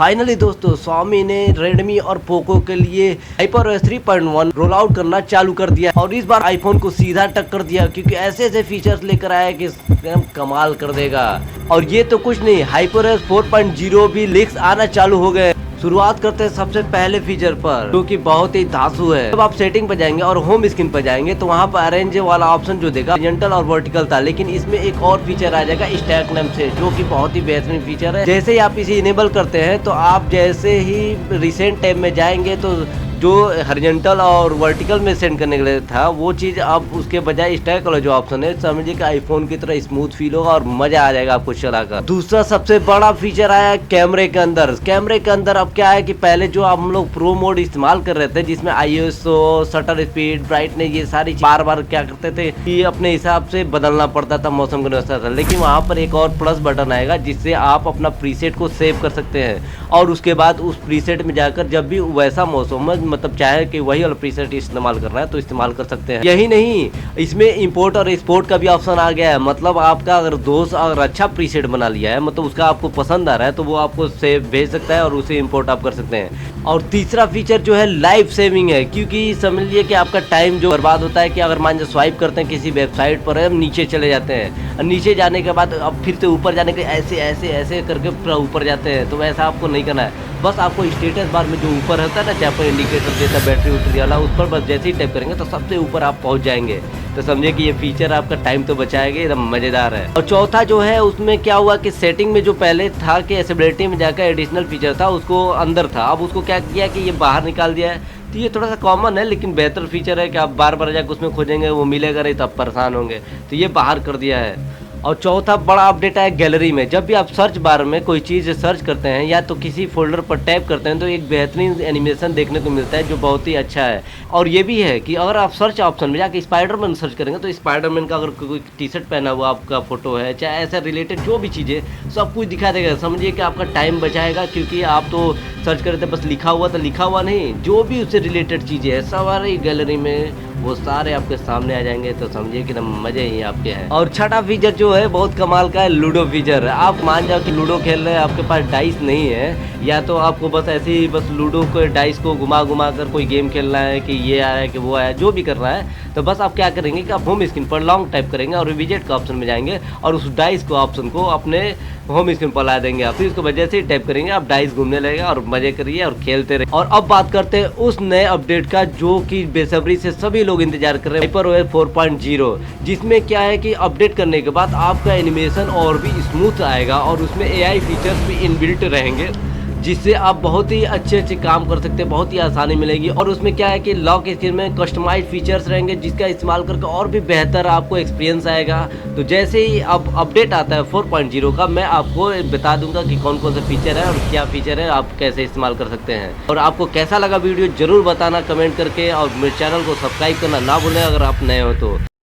Finally दोस्तों Xiaomi ने Redmi और Poco के लिए HyperOS 3.1 रोल आउट करना चालू कर दिया और इस बार आईफोन को सीधा टक्कर दिया क्योंकि ऐसे ऐसे फीचर्स लेकर आया कि एकदम कमाल कर देगा। और ये तो कुछ नहीं, HyperOS 4.0 भी लीक्स आना चालू हो गए। शुरुआत करते हैं सबसे पहले फीचर पर जो कि बहुत ही धांसू है। जब आप सेटिंग पर जाएंगे और होम स्क्रीन पर जाएंगे तो वहाँ पर अरेंज वाला ऑप्शन जो देगा हॉरिजॉन्टल और वर्टिकल था, लेकिन इसमें एक और फीचर आ जाएगा स्टैक नाम से, जो कि बहुत ही बेहतरीन फीचर है। जैसे ही आप इसे इनेबल करते हैं तो आप जैसे ही रिसेंट टैब में जाएंगे तो जो हॉरिजॉन्टल और वर्टिकल में सेंड करने के लिए था वो चीज़ अब उसके बजाय स्टैक वाला जो ऑप्शन है, समझिए कि आईफोन की तरह स्मूथ फील होगा और मजा आ जाएगा आपको चलाकर। दूसरा सबसे बड़ा फीचर आया कैमरे के अंदर। कैमरे के अंदर अब क्या है कि पहले जो हम लोग प्रो मोड इस्तेमाल कर रहे थे जिसमें ISO, शटर स्पीड, ब्राइटनेस, ये सारी बार बार क्या करते थे कि अपने हिसाब से बदलना पड़ता था मौसम के अनुसार, लेकिन वहाँ पर एक और प्लस बटन आएगा जिससे आप अपना प्रीसेट को सेव कर सकते हैं और उसके बाद उस प्रीसेट में जाकर जब भी वैसा मौसम मतलब चाहे कि वही वाला प्रीसेट इस्तेमाल करना है तो इस्तेमाल कर सकते हैं। यही नहीं, इसमें इंपोर्ट और एक्सपोर्ट का भी ऑप्शन आ गया है। मतलब आपका अगर दोस्त अगर अच्छा प्रीसेट बना लिया है, मतलब उसका आपको पसंद आ रहा है, तो वो आपको सेव भेज सकता है और उसे इंपोर्ट आप कर सकते हैं। और तीसरा फीचर जो है लाइव सेविंग है, क्योंकि समझ लीजिए कि आपका टाइम जो बर्बाद होता है कि अगर मान लो स्वाइप करते हैं किसी वेबसाइट पर, हम नीचे चले जाते हैं और नीचे जाने के बाद अब फिर से ऊपर जाने के ऐसे ऐसे ऐसे करके पूरा ऊपर जाते हैं, तो वैसा आपको नहीं करना है। बस आपको स्टेटस बार में जो ऊपर होता है ना, जहाँ पर इंडिकेटर देता है बैटरी उतरी वाला, उस पर बस जैसे ही टैप करेंगे तो सबसे ऊपर आप पहुँच जाएंगे। तो समझिए कि ये फीचर आपका टाइम तो बचाएगा, एकदम मज़ेदार है। और चौथा जो है उसमें क्या हुआ कि सेटिंग में जो पहले था कि एक्सेसिबिलिटी में जाकर एडिशनल फीचर था उसको अंदर था, अब उसको क्या किया कि ये बाहर निकाल दिया है। तो ये थोड़ा सा कॉमन है लेकिन बेहतर फीचर है कि आप बार बार जाकर उसमें खोजेंगे वो मिलेगा नहीं तो आप परेशान होंगे, तो ये बाहर कर दिया है। और चौथा बड़ा अपडेट है गैलरी में। जब भी आप सर्च बार में कोई चीज़ सर्च करते हैं या तो किसी फोल्डर पर टैप करते हैं तो एक बेहतरीन एनिमेशन देखने को मिलता है जो बहुत ही अच्छा है। और ये भी है कि अगर आप सर्च ऑप्शन में जाके स्पाइडरमैन सर्च करेंगे तो स्पाइडरमैन का अगर कोई टी शर्ट पहना हुआ आपका फोटो है, चाहे ऐसा रिलेटेड जो भी चीज़ें सब कुछ दिखा देगा। समझिए कि आपका टाइम बचाएगा, क्योंकि आप तो सर्च करते बस लिखा हुआ तो लिखा हुआ नहीं, जो भी उससे रिलेटेड चीज़ें हैं सारी गैलरी में वो सारे आपके सामने आ जाएंगे। तो समझिए कि मजे ही आपके हैं। और छठा फीचर जो है बहुत कमाल का है, लूडो फीचर। आप मान जाओ कि लूडो खेल रहे हैं, आपके पास डाइस नहीं है या तो आपको बस ऐसे ही बस लूडो को डाइस को घुमा घुमा कर कोई गेम खेलना है कि ये आया कि वो आया, जो भी करना है, तो बस आप क्या करेंगे कि आप होम स्क्रीन पर लॉन्ग टाइप करेंगे और विजेट का ऑप्शन में जाएंगे और उस डाइस को ऑप्शन को अपने होम स्क्रीन पर ला देंगे आप। फिर उसको वजह से टैप करेंगे, आप डाइस घूमने लगेगा और मजे करिए और खेलते रहिए। और अब बात करते हैं उस नए अपडेट का जो कि बेसब्री से सभी लोग इंतजार कर रहे हैं, HyperOS 4.0, जिसमें क्या है कि अपडेट करने के बाद आपका एनिमेशन और भी स्मूथ आएगा और उसमें AI फीचर्स भी इनबिल्ट रहेंगे, जिससे आप बहुत ही अच्छे अच्छे काम कर सकते हैं, बहुत ही आसानी मिलेगी। और उसमें क्या है कि लॉक स्क्रीन में कस्टमाइज फीचर्स रहेंगे जिसका इस्तेमाल करके और भी बेहतर आपको एक्सपीरियंस आएगा। तो जैसे ही अब अपडेट आता है 4.0 का, मैं आपको बता दूंगा कि कौन कौन सा फीचर है और क्या फीचर है, आप कैसे इस्तेमाल कर सकते हैं। और आपको कैसा लगा वीडियो जरूर बताना कमेंट करके, और मेरे चैनल को सब्सक्राइब करना ना भूलें अगर आप नए हो तो।